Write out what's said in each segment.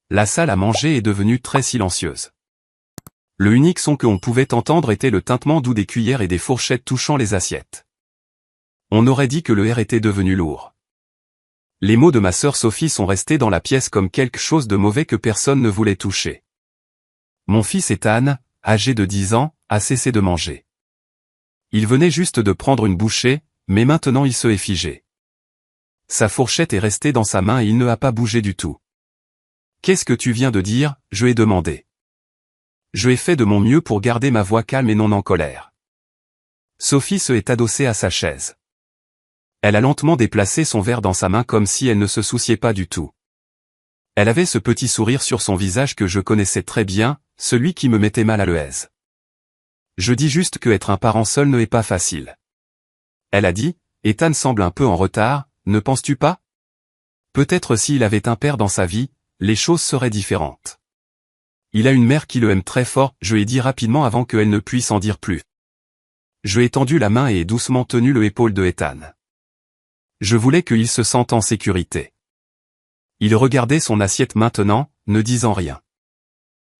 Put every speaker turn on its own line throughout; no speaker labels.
La salle à manger est devenue très silencieuse. Le unique son que l'on pouvait entendre était le tintement doux des cuillères et des fourchettes touchant les assiettes. On aurait dit que le air était devenu lourd. Les mots de ma sœur Sophie sont restés dans la pièce comme quelque chose de mauvais que personne ne voulait toucher. Mon fils Ethan, âgé de 10 ans, a cessé de manger. Il venait juste de prendre une bouchée, mais maintenant il se est figé. Sa fourchette est restée dans sa main et il ne a pas bougé du tout. « Qu'est-ce que tu viens de dire ?» je lui ai demandé. Je ai fait de mon mieux pour garder ma voix calme et non en colère. Sophie se est adossée à sa chaise. Elle a lentement déplacé son verre dans sa main comme si elle ne se souciait pas du tout. Elle avait ce petit sourire sur son visage que je connaissais très bien, celui qui me mettait mal à l'aise. Je dis juste que être un parent seul ne est pas facile. Elle a dit, Ethan semble un peu en retard, ne penses-tu pas? Peut-être s'il avait un père dans sa vie, les choses seraient différentes. Il a une mère qui le aime très fort, je lui ai dit rapidement avant qu'elle ne puisse en dire plus. Je lui ai tendu la main et ai doucement tenu l'épaule de Ethan. Je voulais qu'il se sente en sécurité. Il regardait son assiette maintenant, ne disant rien.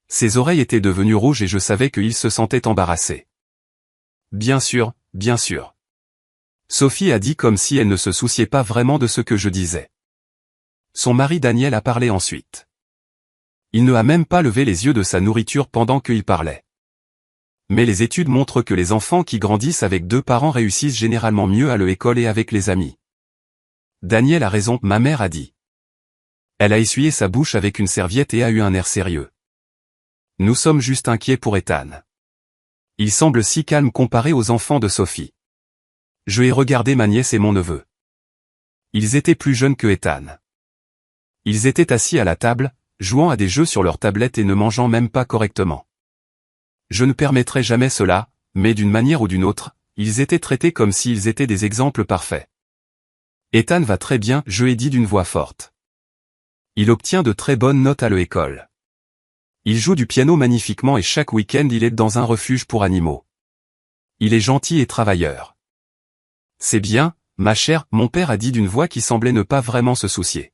Ses oreilles étaient devenues rouges et je savais qu'il se sentait embarrassé. Bien sûr, bien sûr. Sophie a dit comme si elle ne se souciait pas vraiment de ce que je disais. Son mari Daniel a parlé ensuite. Il ne a même pas levé les yeux de sa nourriture pendant qu'il parlait. Mais les études montrent que les enfants qui grandissent avec deux parents réussissent généralement mieux à l'école et avec les amis. Daniel a raison, ma mère a dit. Elle a essuyé sa bouche avec une serviette et a eu un air sérieux. Nous sommes juste inquiets pour Ethan. Il semble si calme comparé aux enfants de Sophie. Je ai regardé ma nièce et mon neveu. Ils étaient plus jeunes que Ethan. Ils étaient assis à la table, jouant à des jeux sur leur tablette et ne mangeant même pas correctement. Je ne permettrai jamais cela, mais d'une manière ou d'une autre, ils étaient traités comme s'ils étaient des exemples parfaits. Ethan va très bien, je ai dit d'une voix forte. Il obtient de très bonnes notes à l'école. Il joue du piano magnifiquement et chaque week-end il est dans un refuge pour animaux. Il est gentil et travailleur. C'est bien, ma chère, mon père a dit d'une voix qui semblait ne pas vraiment se soucier.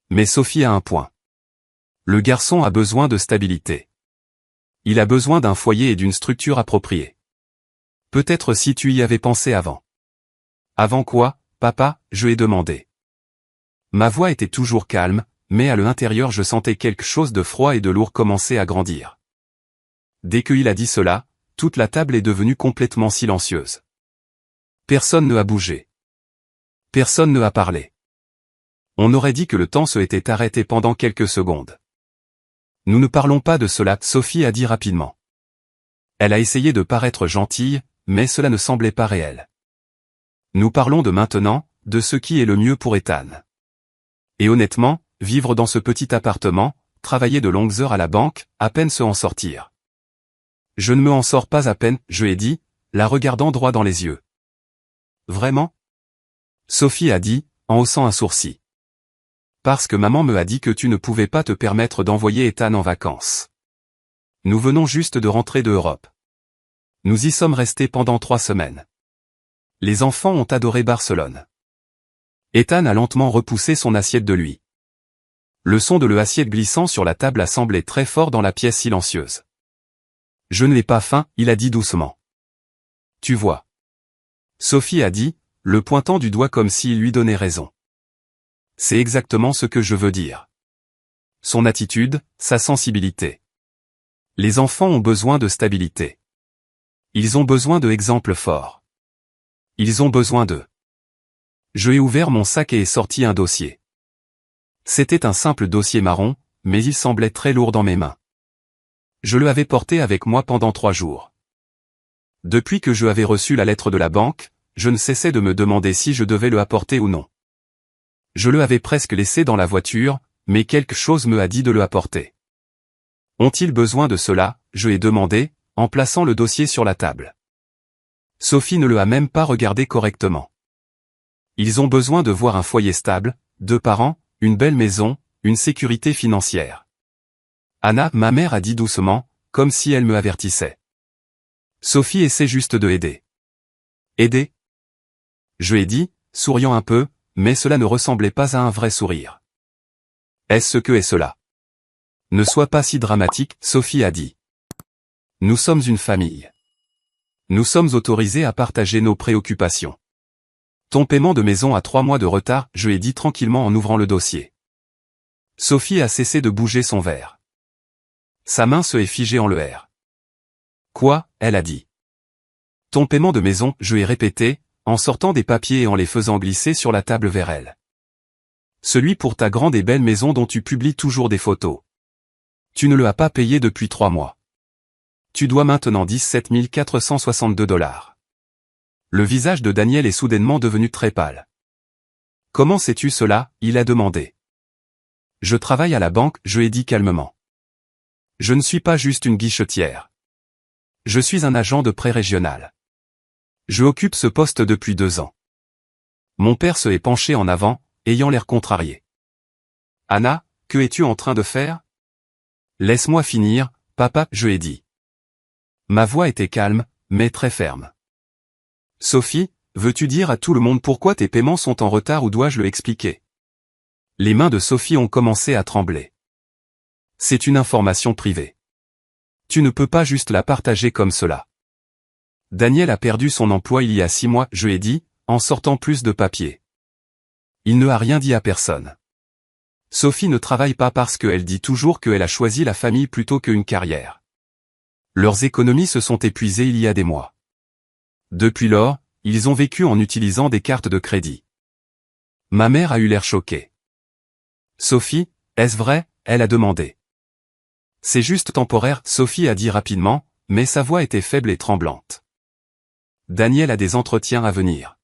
Mais Sophie a un point. Le garçon a besoin de stabilité. Il a besoin d'un foyer et d'une structure appropriée. Peut-être si tu y avais pensé avant. Avant quoi, papa, je lui ai demandé. Ma voix était toujours calme, mais à l'intérieur je sentais quelque chose de froid et de lourd commencer à grandir. Dès qu'il a dit cela, toute la table est devenue complètement silencieuse. Personne ne a bougé. Personne ne a parlé. On aurait dit que le temps se était arrêté pendant quelques secondes. Nous ne parlons pas de cela, Sophie a dit rapidement. Elle a essayé de paraître gentille, mais cela ne semblait pas réel. Nous parlons de maintenant, de ce qui est le mieux pour Ethan. Et honnêtement, vivre dans ce petit appartement, travailler de longues heures à la banque, à peine se en sortir. Je ne me en sors pas à peine, je lui ai dit, la regardant droit dans les yeux. Vraiment? Sophie a dit, en haussant un sourcil. Parce que maman me a dit que tu ne pouvais pas te permettre d'envoyer Ethan en vacances. Nous venons juste de rentrer d'Europe. Nous y sommes restés pendant 3 semaines. Les enfants ont adoré Barcelone. Ethan a lentement repoussé son assiette de lui. Le son de l'assiette glissant sur la table a semblé très fort dans la pièce silencieuse. Je n'ai pas faim, il a dit doucement. Tu vois. Sophie a dit, le pointant du doigt comme s'il lui donnait raison. C'est exactement ce que je veux dire. Son attitude, sa sensibilité. Les enfants ont besoin de stabilité. Ils ont besoin d'exemples forts. Ils ont besoin d'eux. Je ai ouvert mon sac et ai sorti un dossier. C'était un simple dossier marron, mais il semblait très lourd dans mes mains. Je le avais porté avec moi pendant 3 jours. Depuis que je avais reçu la lettre de la banque, je ne cessais de me demander si je devais le apporter ou non. Je le avais presque laissé dans la voiture, mais quelque chose me a dit de le apporter. Ont-ils besoin de cela, je ai demandé, en plaçant le dossier sur la table. Sophie ne le a même pas regardé correctement. Ils ont besoin de voir un foyer stable, 2 parents, une belle maison, une sécurité financière. Anna, ma mère a dit doucement, comme si elle me avertissait. Sophie essaie juste de aider. Aider? Je ai dit, souriant un peu, mais cela ne ressemblait pas à un vrai sourire. Est-ce que est cela? Ne sois pas si dramatique, Sophie a dit. Nous sommes une famille. Nous sommes autorisés à partager nos préoccupations. Ton paiement de maison a 3 mois de retard, je ai dit tranquillement en ouvrant le dossier. Sophie a cessé de bouger son verre. Sa main se est figée en l'air. Quoi, elle a dit. Ton paiement de maison, je ai répété, en sortant des papiers et en les faisant glisser sur la table vers elle. Celui pour ta grande et belle maison dont tu publies toujours des photos. Tu ne le as pas payé depuis 3 mois. Tu dois maintenant 17 462 $. Le visage de Daniel est soudainement devenu très pâle. Comment sais-tu cela, il a demandé. Je travaille à la banque, je ai dit calmement. Je ne suis pas juste une guichetière. Je suis un agent de prêt régional. Je occupe ce poste depuis 2 ans. Mon père se est penché en avant, ayant l'air contrarié. Anna, que es-tu en train de faire? Laisse-moi finir, papa, je ai dit. Ma voix était calme, mais très ferme. Sophie, veux-tu dire à tout le monde pourquoi tes paiements sont en retard ou dois-je le expliquer? Les mains de Sophie ont commencé à trembler. C'est une information privée. Tu ne peux pas juste la partager comme cela. Daniel a perdu son emploi il y a 6 mois, je ai dit, en sortant plus de papier. Il ne a rien dit à personne. Sophie ne travaille pas parce qu'elle dit toujours qu'elle a choisi la famille plutôt qu'une carrière. Leurs économies se sont épuisées il y a des mois. Depuis lors, ils ont vécu en utilisant des cartes de crédit. Ma mère a eu l'air choquée. Sophie, est-ce vrai? Elle a demandé. C'est juste temporaire, Sophie a dit rapidement, mais sa voix était faible et tremblante. Daniel a des entretiens à venir.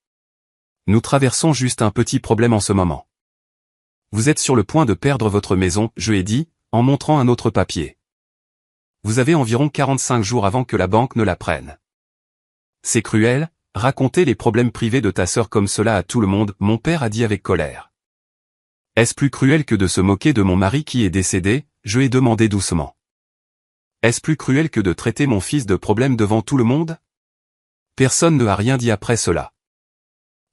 Nous traversons juste un petit problème en ce moment. Vous êtes sur le point de perdre votre maison, je ai dit, en montrant un autre papier. Vous avez environ 45 jours avant que la banque ne la prenne. C'est cruel, raconter les problèmes privés de ta sœur comme cela à tout le monde, mon père a dit avec colère. Est-ce plus cruel que de se moquer de mon mari qui est décédé? Je ai demandé doucement. Est-ce plus cruel que de traiter mon fils de problème devant tout le monde? Personne ne a rien dit après cela.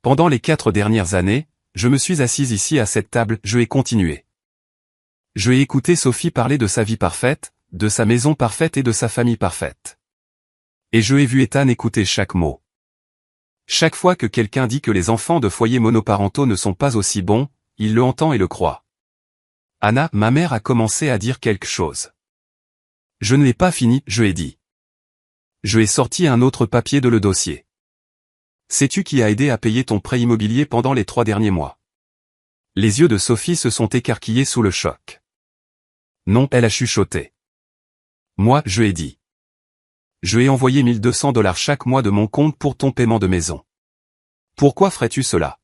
Pendant les 4 dernières années, je me suis assise ici à cette table, je ai continué. Je ai écouté Sophie parler de sa vie parfaite, de sa maison parfaite et de sa famille parfaite. Et je ai vu Ethan écouter chaque mot. Chaque fois que quelqu'un dit que les enfants de foyers monoparentaux ne sont pas aussi bons, il le entend et le croit. Anna, ma mère a commencé à dire quelque chose. Je ne l'ai pas fini, je ai dit. Je ai sorti un autre papier de le dossier. Sais-tu qui a aidé à payer ton prêt immobilier pendant les 3 derniers mois? Les yeux de Sophie se sont écarquillés sous le choc. Non, elle a chuchoté. Moi, je ai dit. Je ai envoyé 1 200 $ chaque mois de mon compte pour ton paiement de maison. Pourquoi ferais-tu cela?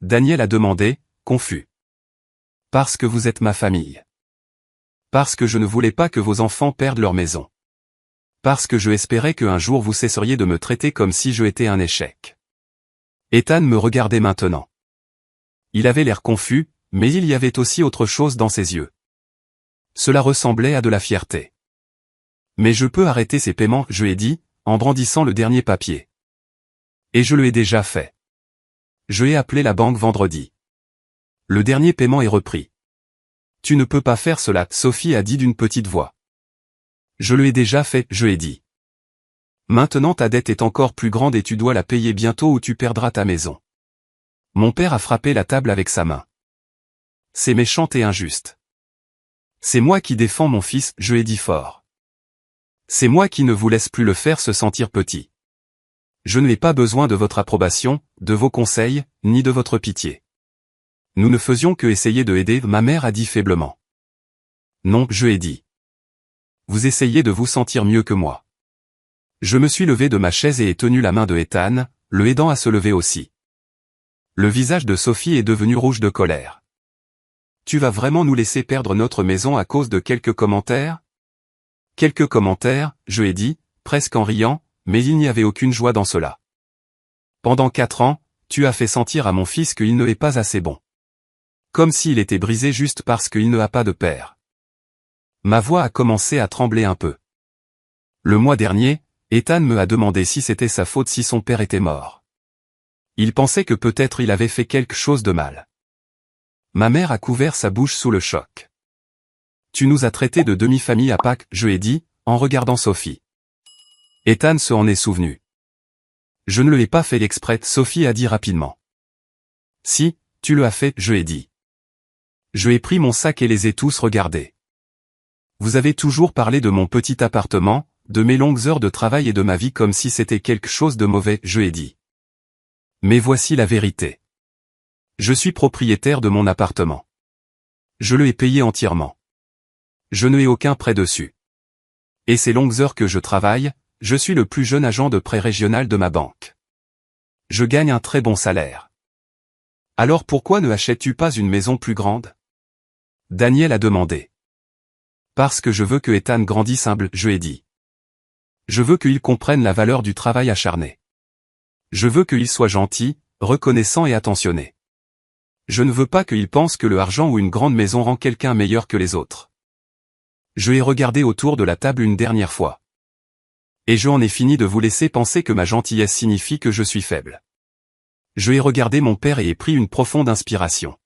Daniel a demandé, confus. Parce que vous êtes ma famille. Parce que je ne voulais pas que vos enfants perdent leur maison. Parce que je espérais qu'un jour vous cesseriez de me traiter comme si je étais un échec. Ethan me regardait maintenant. Il avait l'air confus, mais il y avait aussi autre chose dans ses yeux. Cela ressemblait à de la fierté. Mais je peux arrêter ces paiements, je ai dit, en brandissant le dernier papier. Et je le ai déjà fait. Je ai appelé la banque vendredi. Le dernier paiement est repris. Tu ne peux pas faire cela, Sophie a dit d'une petite voix. Je le ai déjà fait, je ai dit. Maintenant ta dette est encore plus grande et tu dois la payer bientôt ou tu perdras ta maison. Mon père a frappé la table avec sa main. C'est méchant et injuste. C'est moi qui défends mon fils, je ai dit fort. C'est moi qui ne vous laisse plus le faire se sentir petit. Je n'ai pas besoin de votre approbation, de vos conseils, ni de votre pitié. Nous ne faisions que essayer de aider, ma mère a dit faiblement. Non, je ai dit. Vous essayez de vous sentir mieux que moi. Je me suis levé de ma chaise et ai tenu la main de Ethan, le aidant à se lever aussi. Le visage de Sophie est devenu rouge de colère. Tu vas vraiment nous laisser perdre notre maison à cause de quelques commentaires? Quelques commentaires, je ai dit, presque en riant, mais il n'y avait aucune joie dans cela. Pendant 4 ans, tu as fait sentir à mon fils qu'il ne est pas assez bon. Comme s'il était brisé juste parce qu'il ne a pas de père. Ma voix a commencé à trembler un peu. Le mois dernier, Ethan me a demandé si c'était sa faute si son père était mort. Il pensait que peut-être il avait fait quelque chose de mal. Ma mère a couvert sa bouche sous le choc. Tu nous as traités de demi-famille à Pâques, je ai dit, en regardant Sophie. Ethan se en est souvenu. Je ne le ai pas fait exprès, Sophie a dit rapidement. Si, tu le as fait, je ai dit. Je ai pris mon sac et les ai tous regardés. Vous avez toujours parlé de mon petit appartement, de mes longues heures de travail et de ma vie comme si c'était quelque chose de mauvais, je ai dit. Mais voici la vérité. Je suis propriétaire de mon appartement. Je le ai payé entièrement. Je n'ai aucun prêt dessus. Et ces longues heures que je travaille, je suis le plus jeune agent de prêt régional de ma banque. Je gagne un très bon salaire. Alors pourquoi ne achètes-tu pas une maison plus grande? Daniel a demandé. Parce que je veux que Ethan grandisse humble, je ai dit. Je veux qu'il comprenne la valeur du travail acharné. Je veux qu'il soit gentil, reconnaissant et attentionné. Je ne veux pas qu'il pense que le argent ou une grande maison rend quelqu'un meilleur que les autres. Je ai regardé autour de la table une dernière fois. Et je en ai fini de vous laisser penser que ma gentillesse signifie que je suis faible. Je ai regardé mon père et ai pris une profonde inspiration.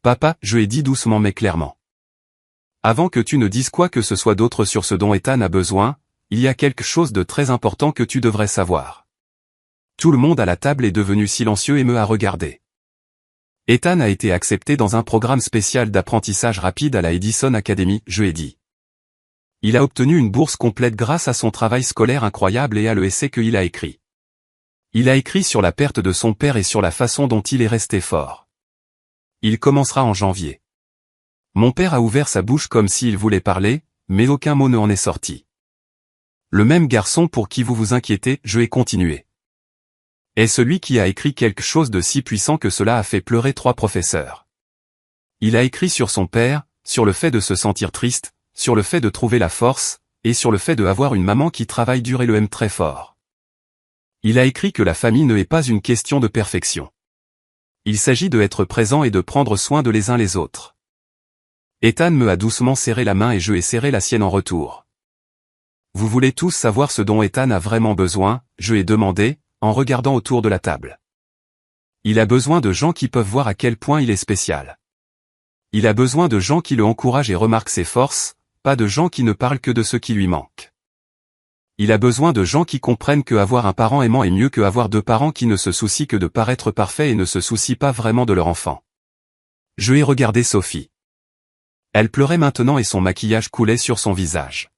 Papa, je ai dit doucement mais clairement. Avant que tu ne dises quoi que ce soit d'autre sur ce dont Ethan a besoin, il y a quelque chose de très important que tu devrais savoir. Tout le monde à la table est devenu silencieux et me a regardé. Ethan a été accepté dans un programme spécial d'apprentissage rapide à la Edison Academy, je ai dit. Il a obtenu une bourse complète grâce à son travail scolaire incroyable et à l'essai qu'il a écrit. Il a écrit sur la perte de son père et sur la façon dont il est resté fort. Il commencera en janvier. Mon père a ouvert sa bouche comme s'il voulait parler, mais aucun mot ne en est sorti. Le même garçon pour qui vous vous inquiétez, je ai continué. Est celui qui a écrit quelque chose de si puissant que cela a fait pleurer 3 professeurs. Il a écrit sur son père, sur le fait de se sentir triste, sur le fait de trouver la force, et sur le fait de avoir une maman qui travaille dur et le aime très fort. Il a écrit que la famille ne est pas une question de perfection. Il s'agit de être présent et de prendre soin de les uns les autres. Ethan me a doucement serré la main et je ai serré la sienne en retour. Vous voulez tous savoir ce dont Ethan a vraiment besoin, je ai demandé, en regardant autour de la table. Il a besoin de gens qui peuvent voir à quel point il est spécial. Il a besoin de gens qui le encouragent et remarquent ses forces, pas de gens qui ne parlent que de ce qui lui manque. Il a besoin de gens qui comprennent que avoir un parent aimant est mieux que avoir 2 parents qui ne se soucient que de paraître parfaits et ne se soucient pas vraiment de leur enfant. Je ai regardé Sophie. Elle pleurait maintenant et son maquillage coulait sur son visage.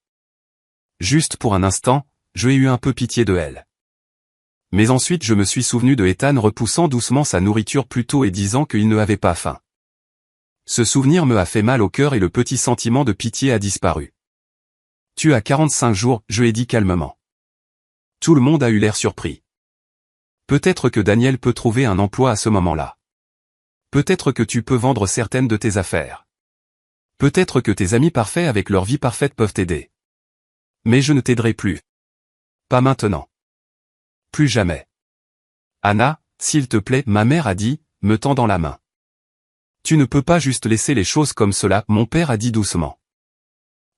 Juste pour un instant, j'ai eu un peu pitié de elle. Mais ensuite je me suis souvenu de Ethan repoussant doucement sa nourriture plus tôt et disant qu'il ne avait pas faim. Ce souvenir me a fait mal au cœur et le petit sentiment de pitié a disparu. Tu as 45 jours, je ai dit calmement. Tout le monde a eu l'air surpris. Peut-être que Daniel peut trouver un emploi à ce moment-là. Peut-être que tu peux vendre certaines de tes affaires. Peut-être que tes amis parfaits avec leur vie parfaite peuvent t'aider. Mais je ne t'aiderai plus. Pas maintenant. Plus jamais. Anna, s'il te plaît, ma mère a dit, me tendant la main. Tu ne peux pas juste laisser les choses comme cela, mon père a dit doucement.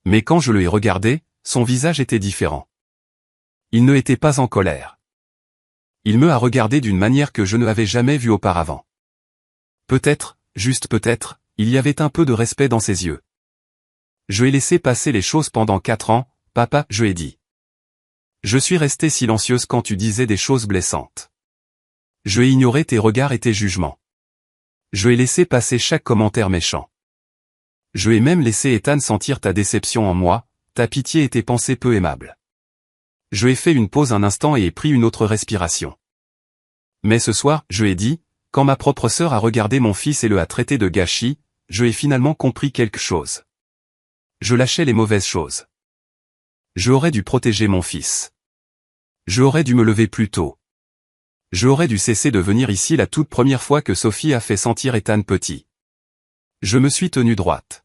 Mais quand je le ai regardé, son visage était différent. Il ne était pas en colère. Il me a regardé d'une manière que je ne l'avais jamais vue auparavant. Peut-être, juste peut-être, il y avait un peu de respect dans ses yeux. Je ai laissé passer les choses pendant 4 ans, papa, je ai dit. Je suis restée silencieuse quand tu disais des choses blessantes. Je ai ignoré tes regards et tes jugements. Je ai laissé passer chaque commentaire méchant. Je ai même laissé Ethan sentir ta déception en moi, ta pitié et tes pensées peu aimables. Je ai fait une pause un instant et ai pris une autre respiration. Mais ce soir, je ai dit, quand ma propre sœur a regardé mon fils et le a traité de gâchis, je ai finalement compris quelque chose. Je lâchais les mauvaises choses. Je aurais dû protéger mon fils. Je aurais dû me lever plus tôt. Je aurais dû cesser de venir ici la toute première fois que Sophie a fait sentir Ethan petit. Je me suis tenue droite.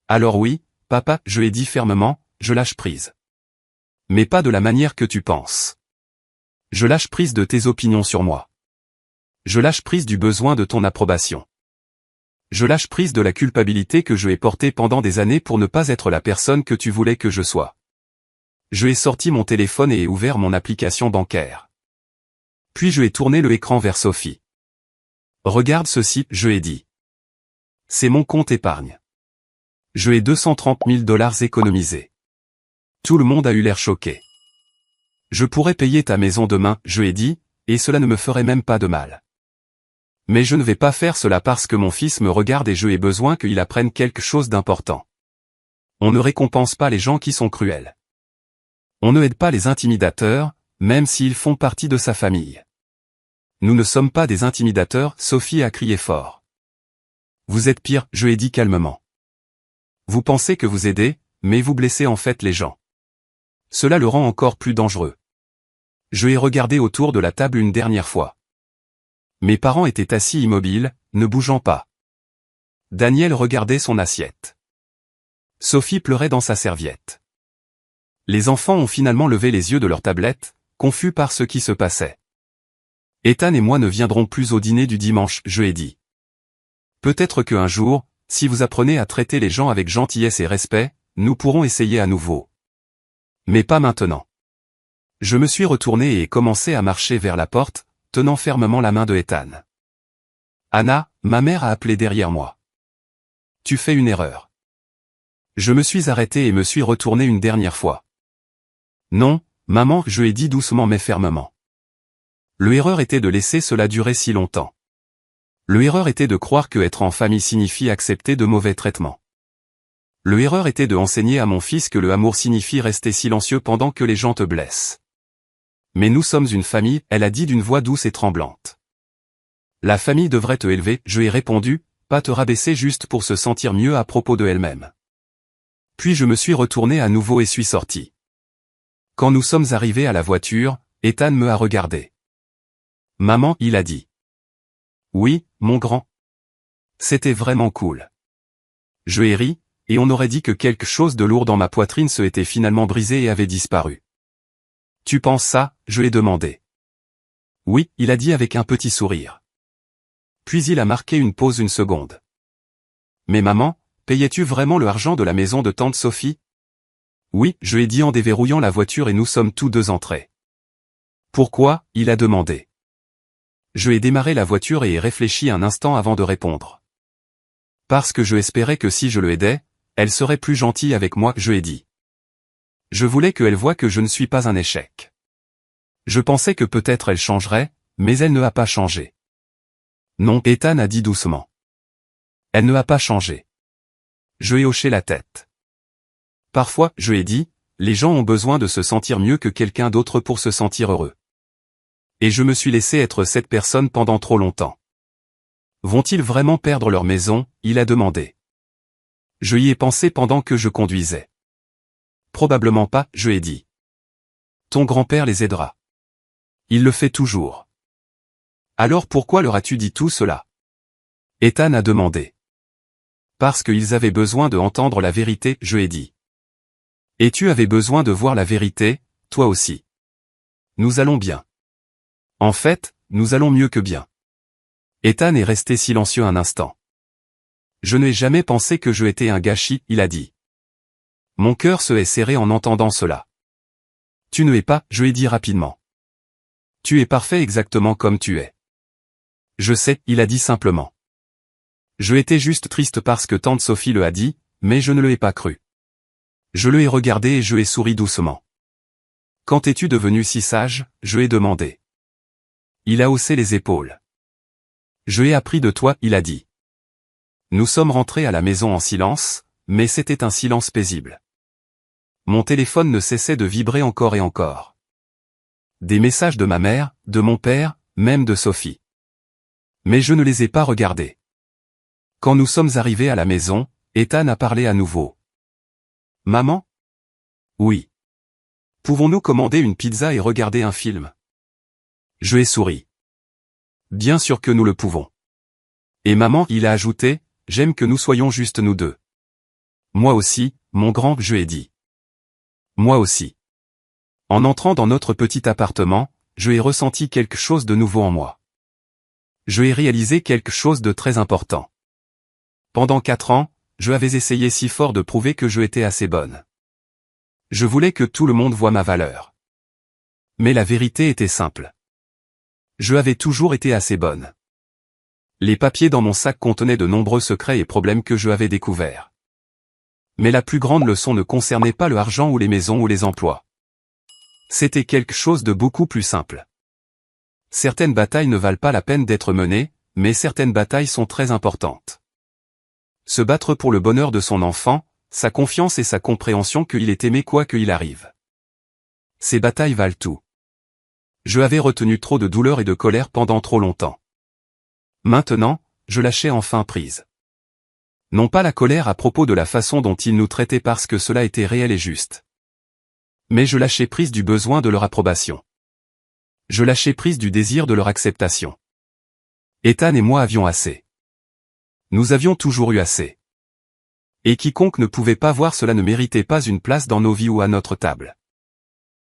Alors oui, papa, je ai dit fermement, je lâche prise. Mais pas de la manière que tu penses. Je lâche prise de tes opinions sur moi. Je lâche prise du besoin de ton approbation. Je lâche prise de la culpabilité que je ai portée pendant des années pour ne pas être la personne que tu voulais que je sois. Je ai sorti mon téléphone et ai ouvert mon application bancaire. Puis je ai tourné le écran vers Sophie. Regarde ceci, je ai dit. C'est mon compte épargne. Je ai 230 000 dollars économisés. Tout le monde a eu l'air choqué. Je pourrais payer ta maison demain, je ai dit, et cela ne me ferait même pas de mal. Mais je ne vais pas faire cela parce que mon fils me regarde et je ai besoin qu'il apprenne quelque chose d'important. On ne récompense pas les gens qui sont cruels. On ne aide pas les intimidateurs, même s'ils font partie de sa famille. Nous ne sommes pas des intimidateurs, Sophie a crié fort. Vous êtes pire, je ai dit calmement. Vous pensez que vous aidez, mais vous blessez en fait les gens. Cela le rend encore plus dangereux. Je ai regardé autour de la table une dernière fois. Mes parents étaient assis immobiles, ne bougeant pas. Daniel regardait son assiette. Sophie pleurait dans sa serviette. Les enfants ont finalement levé les yeux de leur tablette, confus par ce qui se passait. Ethan et moi ne viendrons plus au dîner du dimanche, je ai dit. Peut-être qu'un jour, si vous apprenez à traiter les gens avec gentillesse et respect, nous pourrons essayer à nouveau. Mais pas maintenant. Je me suis retourné et ai commencé à marcher vers la porte, tenant fermement la main de Ethan. Anna, ma mère a appelé derrière moi. Tu fais une erreur. Je me suis arrêté et me suis retourné une dernière fois. Non, maman, je ai dit doucement mais fermement. L'erreur était de laisser cela durer si longtemps. L'erreur était de croire que être en famille signifie accepter de mauvais traitements. L'erreur était de enseigner à mon fils que le amour signifie rester silencieux pendant que les gens te blessent. Mais nous sommes une famille, elle a dit d'une voix douce et tremblante. La famille devrait te élever, je ai répondu, pas te rabaisser juste pour se sentir mieux à propos de elle-même. Puis je me suis retourné à nouveau et suis sorti. Quand nous sommes arrivés à la voiture, Ethan me a regardé. Maman, il a dit. Oui, mon grand. C'était vraiment cool. Je ai ri, et on aurait dit que quelque chose de lourd dans ma poitrine se était finalement brisé et avait disparu. Tu penses ça, je l'ai demandé. Oui, il a dit avec un petit sourire. Puis il a marqué une pause une seconde. Mais maman, payais-tu vraiment le argent de la maison de tante Sophie? Oui, je ai dit en déverrouillant la voiture et nous sommes tous deux entrés. Pourquoi, il a demandé. Je ai démarré la voiture et ai réfléchi un instant avant de répondre. Parce que je espérais que si je le aidais, elle serait plus gentille avec moi, je ai dit. Je voulais qu'elle voie que je ne suis pas un échec. Je pensais que peut-être elle changerait, mais elle ne a pas changé. Non, Ethan a dit doucement. Elle ne a pas changé. Je ai hoché la tête. Parfois, je ai dit, les gens ont besoin de se sentir mieux que quelqu'un d'autre pour se sentir heureux. Et je me suis laissé être cette personne pendant trop longtemps. Vont-ils vraiment perdre leur maison, il a demandé. Je y ai pensé pendant que je conduisais. Probablement pas, je ai dit. Ton grand-père les aidera. Il le fait toujours. Alors pourquoi leur as-tu dit tout cela? Ethan a demandé. Parce qu'ils avaient besoin de entendre la vérité, je ai dit. Et tu avais besoin de voir la vérité, toi aussi. Nous allons bien. En fait, nous allons mieux que bien. Ethan est resté silencieux un instant. Je n'ai jamais pensé que je étais un gâchis, il a dit. Mon cœur se est serré en entendant cela. Tu ne es pas, je ai dit rapidement. Tu es parfait exactement comme tu es. Je sais, il a dit simplement. Je étais juste triste parce que tante Sophie le a dit, mais je ne le ai pas cru. Je le ai regardé et je ai souri doucement. Quand es-tu devenu si sage, je ai demandé. Il a haussé les épaules. Je ai appris de toi, il a dit. Nous sommes rentrés à la maison en silence, mais c'était un silence paisible. Mon téléphone ne cessait de vibrer encore et encore. Des messages de ma mère, de mon père, même de Sophie. Mais je ne les ai pas regardés. Quand nous sommes arrivés à la maison, Ethan a parlé à nouveau. Maman? Oui. Pouvons-nous commander une pizza et regarder un film? Je ai souri. Bien sûr que nous le pouvons. Et maman, il a ajouté, j'aime que nous soyons juste nous deux. Moi aussi, mon grand, je ai dit. Moi aussi. En entrant dans notre petit appartement, je ai ressenti quelque chose de nouveau en moi. Je ai réalisé quelque chose de très important. Pendant 4 ans, je avais essayé si fort de prouver que je étais assez bonne. Je voulais que tout le monde voie ma valeur. Mais la vérité était simple. Je avais toujours été assez bonne. Les papiers dans mon sac contenaient de nombreux secrets et problèmes que je avais découverts. Mais la plus grande leçon ne concernait pas le argent ou les maisons ou les emplois. C'était quelque chose de beaucoup plus simple. Certaines batailles ne valent pas la peine d'être menées, mais certaines batailles sont très importantes. Se battre pour le bonheur de son enfant, sa confiance et sa compréhension qu'il est aimé quoi qu'il arrive. Ces batailles valent tout. Je avais retenu trop de douleur et de colère pendant trop longtemps. Maintenant, je lâchais enfin prise. Non pas la colère à propos de la façon dont ils nous traitaient parce que cela était réel et juste. Mais je lâchais prise du besoin de leur approbation. Je lâchais prise du désir de leur acceptation. Ethan et moi avions assez. Nous avions toujours eu assez. Et quiconque ne pouvait pas voir cela ne méritait pas une place dans nos vies ou à notre table.